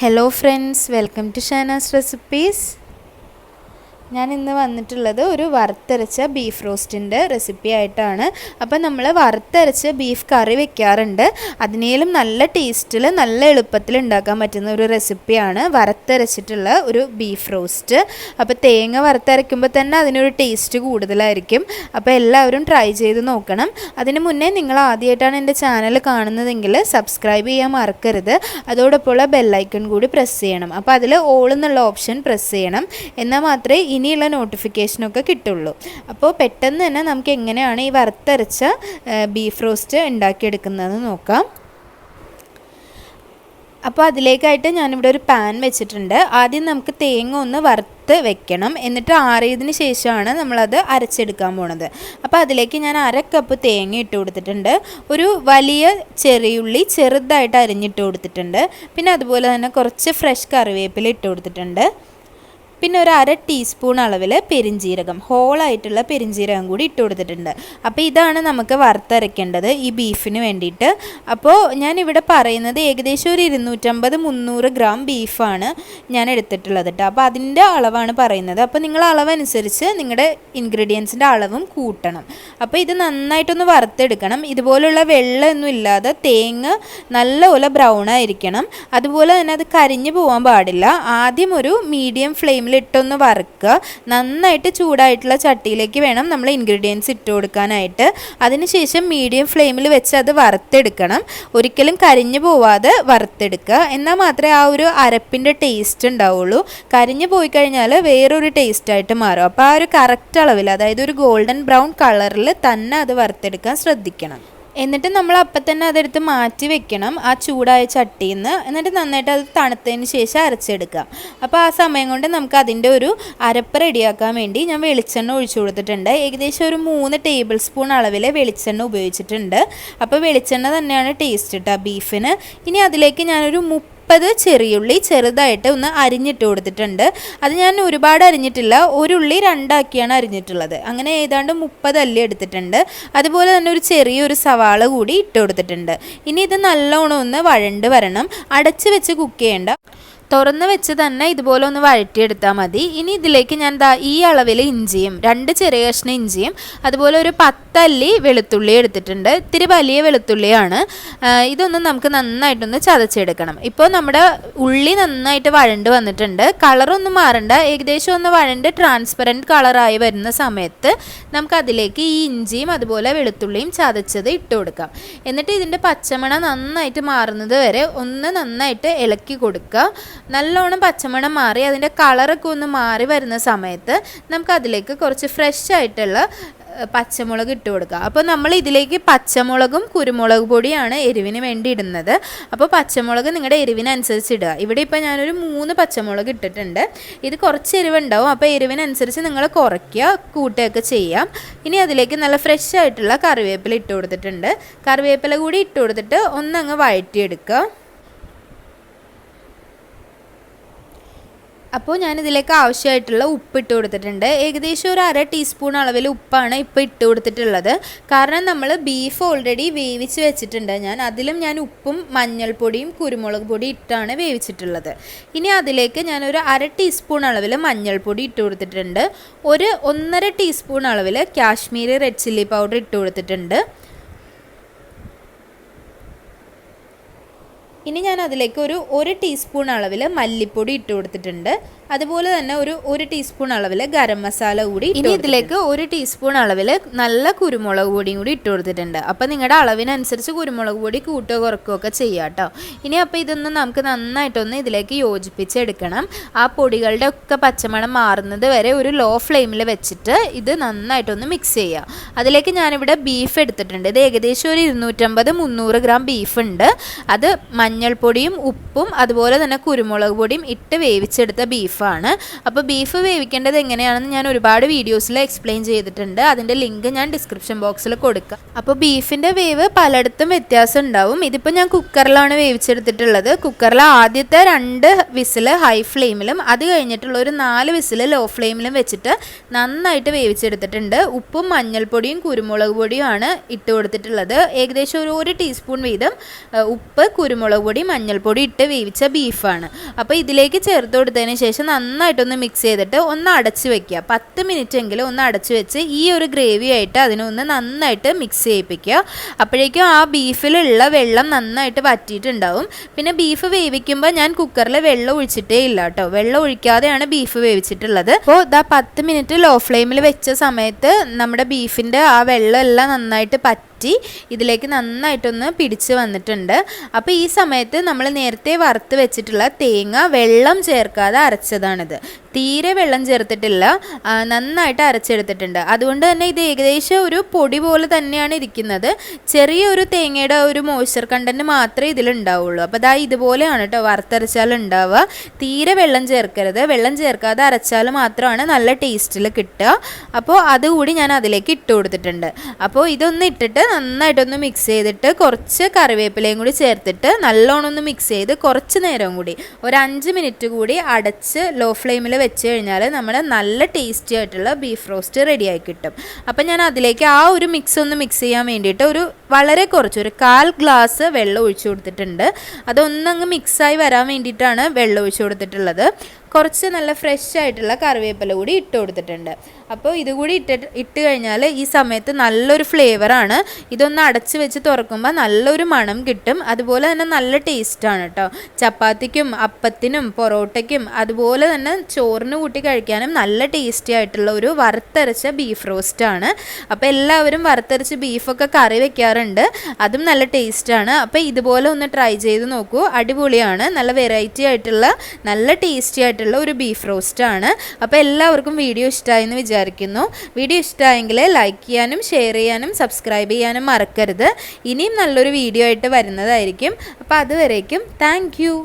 Hello friends, welcome to Shana's Recipes. ഞാൻ ഇന്ന് വന്നിട്ടുള്ളത് ഒരു വറുത്തരച്ച ബീഫ് റോസ്റ്റിൻ്റെ റെസിപ്പി ആയിട്ടാണ്. അപ്പോൾ നമ്മൾ വറുത്തരച്ച ബീഫ് കറി വെക്കാറുണ്ട്. അതിനേലും നല്ല ടേസ്റ്റിൽ നല്ല എളുപ്പത്തിൽ ഉണ്ടാക്കാൻ പറ്റുന്ന ഒരു റെസിപ്പിയാണ് വറുത്തരച്ചിട്ടുള്ള ഒരു ബീഫ് റോസ്റ്റ്. അപ്പോൾ തേങ്ങ വറുത്തരയ്ക്കുമ്പോൾ തന്നെ അതിനൊരു ടേസ്റ്റ് കൂടുതലായിരിക്കും. അപ്പോൾ എല്ലാവരും ട്രൈ ചെയ്ത് നോക്കണം. അതിന് മുന്നേ നിങ്ങൾ ആദ്യമായിട്ടാണ് എൻ്റെ ചാനൽ കാണുന്നതെങ്കിൽ സബ്സ്ക്രൈബ് ചെയ്യാൻ മറക്കരുത്. അതോടൊപ്പമുള്ള ബെല്ലൈക്കൺ കൂടി പ്രസ് ചെയ്യണം. അപ്പോൾ അതിൽ ഓൾ എന്നുള്ള ഓപ്ഷൻ പ്രസ് ചെയ്യണം. എന്നാൽ മാത്രമേ ഇനിയുള്ള നോട്ടിഫിക്കേഷനൊക്കെ കിട്ടുള്ളൂ. അപ്പോൾ പെട്ടെന്ന് തന്നെ നമുക്ക് എങ്ങനെയാണ് ഈ വറുത്തരച്ച ബീഫ് റോസ്റ്റ് ഉണ്ടാക്കിയെടുക്കുന്നതെന്ന് നോക്കാം. അപ്പോൾ അതിലേക്കായിട്ട് ഞാനിവിടെ ഒരു പാൻ വെച്ചിട്ടുണ്ട്. ആദ്യം നമുക്ക് തേങ്ങ ഒന്ന് വറുത്ത് വെക്കണം. എന്നിട്ട് ആറിയതിന് ശേഷമാണ് നമ്മളത് അരച്ചെടുക്കാൻ പോണത്. അപ്പോൾ അതിലേക്ക് ഞാൻ 1/2 കപ്പ് തേങ്ങ ഇട്ട് കൊടുത്തിട്ടുണ്ട്. ഒരു വലിയ ചെറിയുള്ളി ചെറുതായിട്ട് അരിഞ്ഞിട്ട് കൊടുത്തിട്ടുണ്ട്. പിന്നെ അതുപോലെ തന്നെ കുറച്ച് ഫ്രഷ് കറിവേപ്പില ഇട്ട് കൊടുത്തിട്ടുണ്ട്. പിന്നെ ഒരു 1/2 ടീസ്പൂൺ അളവിൽ പെരിഞ്ജീരകം, ഹോളായിട്ടുള്ള പെരിഞ്ജീരകം കൂടി ഇട്ട് കൊടുത്തിട്ടുണ്ട്. അപ്പോൾ ഇതാണ് നമുക്ക് വറുത്തരയ്ക്കേണ്ടത് ഈ ബീഫിന് വേണ്ടിയിട്ട്. അപ്പോൾ ഞാനിവിടെ പറയുന്നത് ഏകദേശം ഒരു 250-300 ഗ്രാം ബീഫാണ് ഞാൻ എടുത്തിട്ടുള്ളത് കേട്ടോ. അപ്പോൾ അതിൻ്റെ അളവാണ് പറയുന്നത്. അപ്പോൾ നിങ്ങൾ അളവനുസരിച്ച് നിങ്ങളുടെ ഇൻഗ്രീഡിയൻസിൻ്റെ അളവും കൂട്ടണം. അപ്പോൾ ഇത് നന്നായിട്ടൊന്ന് വറുത്തെടുക്കണം. ഇതുപോലുള്ള വെള്ളമൊന്നും ഇല്ലാതെ തേങ്ങ നല്ലപോലെ ബ്രൗൺ ആയിരിക്കണം. അതുപോലെ തന്നെ അത് കരിഞ്ഞു പോകാൻ പാടില്ല. ആദ്യം ഒരു മീഡിയം ഫ്ലെയിം ഇട്ടൊന്ന് വറുക്കുക. നന്നായിട്ട് ചൂടായിട്ടുള്ള ചട്ടിയിലേക്ക് വേണം നമ്മൾ ഇൻഗ്രീഡിയൻസ് ഇട്ട് കൊടുക്കാനായിട്ട്. അതിനുശേഷം മീഡിയം ഫ്ലെയിമിൽ വെച്ച് അത് വറുത്തെടുക്കണം. ഒരിക്കലും കരിഞ്ഞു പോവാതെ വറുത്തെടുക്കുക. എന്നാൽ മാത്രമേ ആ ഒരു അരപ്പിൻ്റെ ടേസ്റ്റ് ഉണ്ടാവുള്ളൂ. കരിഞ്ഞു പോയി കഴിഞ്ഞാൽ വേറൊരു ടേസ്റ്റായിട്ട് മാറും. അപ്പോൾ ആ ഒരു കറക്റ്റ് അളവിൽ, അതായത് ഒരു ഗോൾഡൻ ബ്രൗൺ കളറിൽ തന്നെ അത് വറുത്തെടുക്കാൻ ശ്രദ്ധിക്കണം. എന്നിട്ട് നമ്മൾ അപ്പം തന്നെ അതെടുത്ത് മാറ്റി വെക്കണം ആ ചൂടായ ചട്ടിയിൽ നിന്ന്. എന്നിട്ട് നന്നായിട്ട് അത് തണുത്തതിന് ശേഷം അരച്ചെടുക്കാം. അപ്പോൾ ആ സമയം കൊണ്ട് നമുക്ക് അതിൻ്റെ ഒരു അരപ്പ് റെഡിയാക്കാൻ വേണ്ടി ഞാൻ വെളിച്ചെണ്ണ ഒഴിച്ചു കൊടുത്തിട്ടുണ്ട്. ഏകദേശം ഒരു 3 ടേബിൾ സ്പൂൺ അളവിൽ വെളിച്ചെണ്ണ ഉപയോഗിച്ചിട്ടുണ്ട്. അപ്പോൾ വെളിച്ചെണ്ണ തന്നെയാണ് ടേസ്റ്റ് കേട്ടോ ബീഫിന്. ഇനി അതിലേക്ക് ഞാനൊരു 30 ചെറിയുള്ളി ചെറുതായിട്ട് ഒന്ന് അരിഞ്ഞിട്ട് കൊടുത്തിട്ടുണ്ട്. അത് ഞാൻ ഒരുപാട് അരിഞ്ഞിട്ടില്ല, ഒരു ഉള്ളി 2 ആക്കിയാണ് അരിഞ്ഞിട്ടുള്ളത്. അങ്ങനെ ഏതാണ്ട് 30 അല്ലി എടുത്തിട്ടുണ്ട്. അതുപോലെ തന്നെ ഒരു ചെറിയൊരു സവാള കൂടി ഇട്ട് കൊടുത്തിട്ടുണ്ട്. ഇനി ഇത് നല്ലോണം ഒന്ന് വഴണ്ട് വരണം. അടച്ച് വെച്ച് കുക്ക് ചെയ്യേണ്ട, തുറന്ന് വെച്ച് തന്നെ ഇതുപോലെ ഒന്ന് വഴറ്റിയെടുത്താൽ മതി. ഇനി ഇതിലേക്ക് ഞാൻ ഈ അളവിൽ ഇഞ്ചിയും 2 ചെറിയ കഷ്ണം ഇഞ്ചിയും അതുപോലെ ഒരു 10 അല്ലി വെളുത്തുള്ളി എടുത്തിട്ടുണ്ട്. ഇത്തിരി വലിയ വെളുത്തുള്ളിയാണ്. ഇതൊന്നും നമുക്ക് നന്നായിട്ടൊന്ന് ചതച്ചെടുക്കണം. ഇപ്പോൾ നമ്മുടെ ഉള്ളി നന്നായിട്ട് വഴണ്ട് വന്നിട്ടുണ്ട്. കളറൊന്നും മാറണ്ട. ഏകദേശം ഒന്ന് വഴണ്ട് ട്രാൻസ്പെറൻറ്റ് കളറായി വരുന്ന സമയത്ത് നമുക്കതിലേക്ക് ഈ ഇഞ്ചിയും അതുപോലെ വെളുത്തുള്ളിയും ചതച്ചത് ഇട്ട് കൊടുക്കാം. എന്നിട്ട് ഇതിൻ്റെ പച്ചമണം നന്നായിട്ട് മാറുന്നത് വരെ ഒന്ന് നന്നായിട്ട് ഇളക്കി കൊടുക്കുക. നല്ലോണം പച്ചമണം മാറി അതിൻ്റെ കളറൊക്കെ ഒന്ന് മാറി വരുന്ന സമയത്ത് നമുക്കതിലേക്ക് കുറച്ച് ഫ്രഷ് ആയിട്ടുള്ള പച്ചമുളക് ഇട്ട് കൊടുക്കുക. അപ്പോൾ നമ്മൾ ഇതിലേക്ക് പച്ചമുളകും കുരുമുളക് പൊടിയാണ് എരിവിന് വേണ്ടി ഇടുന്നത്. അപ്പോൾ പച്ചമുളക് നിങ്ങളുടെ എരിവിനനുസരിച്ച് ഇടുക. ഇവിടെ ഇപ്പോൾ ഞാനൊരു 3 പച്ചമുളക് ഇട്ടിട്ടുണ്ട്. ഇത് കുറച്ച് എരിവുണ്ടാവും. അപ്പോൾ എരിവിനനുസരിച്ച് നിങ്ങൾ കുറയ്ക്കുക കൂട്ടുകയൊക്കെ ചെയ്യാം. ഇനി അതിലേക്ക് നല്ല ഫ്രഷ് ആയിട്ടുള്ള കറിവേപ്പില ഇട്ട് കൊടുത്തിട്ടുണ്ട്. കറിവേപ്പില കൂടി ഇട്ട് കൊടുത്തിട്ട് ഒന്നങ്ങ് വഴറ്റിയെടുക്കുക. അപ്പോൾ ഞാനിതിലേക്ക് ആവശ്യമായിട്ടുള്ള ഉപ്പ് ഇട്ട് കൊടുത്തിട്ടുണ്ട്. ഏകദേശം ഒരു 1/2 ടീസ്പൂൺ അളവിൽ ഉപ്പാണ് ഇപ്പോൾ ഇട്ട് കൊടുത്തിട്ടുള്ളത്. കാരണം നമ്മൾ ബീഫ് ഓൾറെഡി വേവിച്ച് വെച്ചിട്ടുണ്ട്. അതിലും ഞാൻ ഉപ്പും മഞ്ഞൾപ്പൊടിയും കുരുമുളക് പൊടി ഇട്ടാണ് വേവിച്ചിട്ടുള്ളത്. ഇനി അതിലേക്ക് ഞാനൊരു 1/2 ടീസ്പൂൺ അളവിൽ മഞ്ഞൾപ്പൊടി ഇട്ട് കൊടുത്തിട്ടുണ്ട്. ഒരു 1.5 ടീസ്പൂൺ അളവിൽ കാശ്മീരി റെഡ് ചില്ലി പൗഡർ ഇട്ട് കൊടുത്തിട്ടുണ്ട്. ഇനി ഞാൻ അതിലേക്ക് ഒരു ടീസ്പൂൺ അളവിൽ മല്ലിപ്പൊടി ഇട്ട് കൊടുത്തിട്ടുണ്ട്. അതുപോലെ തന്നെ ഒരു ടീസ്പൂൺ അളവിൽ ഗരം മസാല കൂടി. ഇനി ഇതിലേക്ക് 1 ടീസ്പൂൺ അളവിൽ നല്ല കുരുമുളക് പൊടിയും കൂടി ഇട്ട് കൊടുത്തിട്ടുണ്ട്. അപ്പോൾ നിങ്ങളുടെ അളവിനനുസരിച്ച് കുരുമുളക് പൊടി കൂട്ടുകയോ കുറയ്ക്കുകയൊക്കെ ചെയ്യാം കേട്ടോ. ഇനി അപ്പോൾ ഇതൊന്ന് നമുക്ക് നന്നായിട്ടൊന്ന് ഇതിലേക്ക് യോജിപ്പിച്ചെടുക്കണം. ആ പൊടികളുടെ ഒക്കെ പച്ചമണം മാറുന്നത് വരെ ഒരു ലോ ഫ്ലെയിമിൽ വെച്ചിട്ട് ഇത് നന്നായിട്ടൊന്ന് മിക്സ് ചെയ്യുക. അതിലേക്ക് ഞാനിവിടെ ബീഫ് എടുത്തിട്ടുണ്ട്. ഇത് ഏകദേശം ഒരു 250-300 ഗ്രാം ബീഫ് ഉണ്ട്. അത് മഞ്ഞൾപ്പൊടിയും ഉപ്പും അതുപോലെ തന്നെ കുരുമുളക് പൊടിയും ഇട്ട് വേവിച്ചെടുത്ത ബീഫ് ബീഫാണ്. അപ്പോൾ ബീഫ് വേവിക്കേണ്ടത് എങ്ങനെയാണെന്ന് ഞാൻ ഒരുപാട് വീഡിയോസിൽ എക്സ്പ്ലെയിൻ ചെയ്തിട്ടുണ്ട്. അതിൻ്റെ ലിങ്ക് ഞാൻ ഡിസ്ക്രിപ്ഷൻ ബോക്സിൽ കൊടുക്കാം. അപ്പോൾ ബീഫിൻ്റെ വേവ് പലയിടത്തും വ്യത്യാസം ഉണ്ടാവും. ഇതിപ്പോൾ ഞാൻ കുക്കറിലാണ് വേവിച്ചെടുത്തിട്ടുള്ളത്. കുക്കറിൽ ആദ്യത്തെ 2 വിസിൽ ഹൈ ഫ്ലെയിമിലും അത് കഴിഞ്ഞിട്ടുള്ള ഒരു 4 വിസിൽ ലോ ഫ്ലെയിമിലും വെച്ചിട്ട് നന്നായിട്ട് വേവിച്ചെടുത്തിട്ടുണ്ട്. ഉപ്പും മഞ്ഞൾപ്പൊടിയും കുരുമുളക് പൊടിയുമാണ് ഇട്ട് കൊടുത്തിട്ടുള്ളത്. ഏകദേശം ഒരു ടീസ്പൂൺ വീതം ഉപ്പ്, കുരുമുളക് പൊടി, മഞ്ഞൾപ്പൊടി ഇട്ട് വേവിച്ച ബീഫാണ്. അപ്പോൾ ഇതിലേക്ക് ചേർത്ത് കൊടുത്തതിന് ശേഷം നന്നായിട്ടൊന്ന് മിക്സ് ചെയ്തിട്ട് ഒന്ന് അടച്ച് വെക്കുക. 10 മിനിറ്റ് എങ്കിലും ഒന്ന് അടച്ച് വെച്ച് ഈ ഒരു ഗ്രേവി ആയിട്ട് അതിനൊന്ന് നന്നായിട്ട് മിക്സ് ചെയ്യിപ്പിക്കുക. അപ്പോഴേക്കും ആ ബീഫിലുള്ള വെള്ളം നന്നായിട്ട് വറ്റിയിട്ടുണ്ടാവും. പിന്നെ ബീഫ് വേവിക്കുമ്പോൾ ഞാൻ കുക്കറിൽ വെള്ളം ഒഴിച്ചിട്ടേ ഇല്ല കേട്ടോ. വെള്ളം ഒഴിക്കാതെയാണ് ബീഫ് വേവിച്ചിട്ടുള്ളത്. അപ്പോൾ 10 മിനിറ്റ് ലോ ഫ്ലെയിമിൽ വെച്ച സമയത്ത് നമ്മുടെ ബീഫിൻ്റെ ആ വെള്ളം എല്ലാം നന്നായിട്ട് ഇതിലേക്ക് നന്നായിട്ടൊന്ന് പിടിച്ച് വന്നിട്ടുണ്ട്. അപ്പോൾ ഈ സമയത്ത് നമ്മൾ നേരത്തെ വറുത്ത് വെച്ചിട്ടുള്ള തേങ്ങ വെള്ളം ചേർക്കാതെ അരച്ചതാണിത്. തീരെ വെള്ളം ചേർത്തിട്ടില്ല, നന്നായിട്ട് അരച്ചെടുത്തിട്ടുണ്ട്. അതുകൊണ്ട് തന്നെ ഇത് ഏകദേശം ഒരു പൊടി പോലെ തന്നെയാണ് ഇരിക്കുന്നത്. ചെറിയൊരു തേങ്ങയുടെ ഒരു മോയ്സ്ചർ കണ്ടൻറ്റ് മാത്രമേ ഇതിലുണ്ടാവുള്ളൂ. അപ്പോൾ ഇതുപോലെയാണ് കേട്ടോ വറുത്തരച്ചാൽ ഉണ്ടാവുക. തീരെ വെള്ളം ചേർക്കരുത്. വെള്ളം ചേർക്കാതെ അരച്ചാൽ മാത്രമാണ് നല്ല ടേസ്റ്റിൽ കിട്ടുക. അപ്പോൾ അതുകൂടി ഞാൻ അതിലേക്ക് ഇട്ട് കൊടുത്തിട്ടുണ്ട്. അപ്പോൾ ഇതൊന്ന് ഇട്ടിട്ട് നന്നായിട്ടൊന്ന് മിക്സ് ചെയ്തിട്ട് കുറച്ച് കറിവേപ്പിലയും കൂടി ചേർത്തിട്ട് നല്ലോണം ഒന്ന് മിക്സ് ചെയ്ത് കുറച്ച് നേരം കൂടി ഒരു 5 മിനിറ്റ് കൂടി അടച്ച് ലോ ഫ്ലെയിമിൽ വെച്ച് കഴിഞ്ഞാൽ നമ്മുടെ നല്ല ടേസ്റ്റി ആയിട്ടുള്ള ബീഫ് റോസ്റ്റ് റെഡിയായി കിട്ടും. അപ്പം ഞാൻ അതിലേക്ക് ആ ഒരു മിക്സ് ഒന്ന് മിക്സ് ചെയ്യാൻ വേണ്ടിയിട്ട് വളരെ കുറച്ച് ഒരു 1/4 ഗ്ലാസ് വെള്ളം ഒഴിച്ചു കൊടുത്തിട്ടുണ്ട്. അതൊന്നങ്ങ് മിക്സായി വരാൻ വേണ്ടിയിട്ടാണ് വെള്ളം ഒഴിച്ചു കൊടുത്തിട്ടുള്ളത്. കുറച്ച് നല്ല ഫ്രഷ് ആയിട്ടുള്ള കറിവേപ്പില കൂടി ഇട്ട് കൊടുത്തിട്ടുണ്ട്. അപ്പോൾ ഇതുകൂടി ഇട്ട് കഴിഞ്ഞാൽ ഈ സമയത്ത് നല്ലൊരു ഫ്ലേവറാണ്. ഇതൊന്ന് അടച്ച് വെച്ച് തുറക്കുമ്പോൾ നല്ലൊരു മണം കിട്ടും. അതുപോലെ തന്നെ നല്ല ടേസ്റ്റാണ് കേട്ടോ. ചപ്പാത്തിക്കും അപ്പത്തിനും പൊറോട്ടയ്ക്കും അതുപോലെ തന്നെ ചോറിന് കൂട്ടി കഴിക്കാനും നല്ല ടേസ്റ്റി ആയിട്ടുള്ള ഒരു വറുത്തരച്ച ബീഫ് റോസ്റ്റാണ്. അപ്പോൾ എല്ലാവരും വറുത്തരച്ച് ബീഫൊക്കെ കറി വെക്കാറുണ്ട്. അതും നല്ല ടേസ്റ്റാണ്. അപ്പോൾ ഇതുപോലെ ഒന്ന് ട്രൈ ചെയ്ത് നോക്കൂ. അടിപൊളിയാണ്. നല്ല വെറൈറ്റി ആയിട്ടുള്ള നല്ല ടേസ്റ്റി ആയിട്ടുള്ള ഒരു ബീഫ് റോസ്റ്റാണ്. അപ്പോൾ എല്ലാവർക്കും വീഡിയോ ഇഷ്ടമായെന്ന് വിചാരിക്കുന്നു. വീഡിയോ ഇഷ്ടമായെങ്കിൽ ലൈക്ക് ചെയ്യാനും ഷെയർ ചെയ്യാനും സബ്സ്ക്രൈബ് ചെയ്യാനും മറക്കരുത്. ഇനിയും നല്ലൊരു വീഡിയോ ആയിട്ട് വരുന്നതായിരിക്കും. അപ്പോൾ അതുവരേക്കും താങ്ക് യു.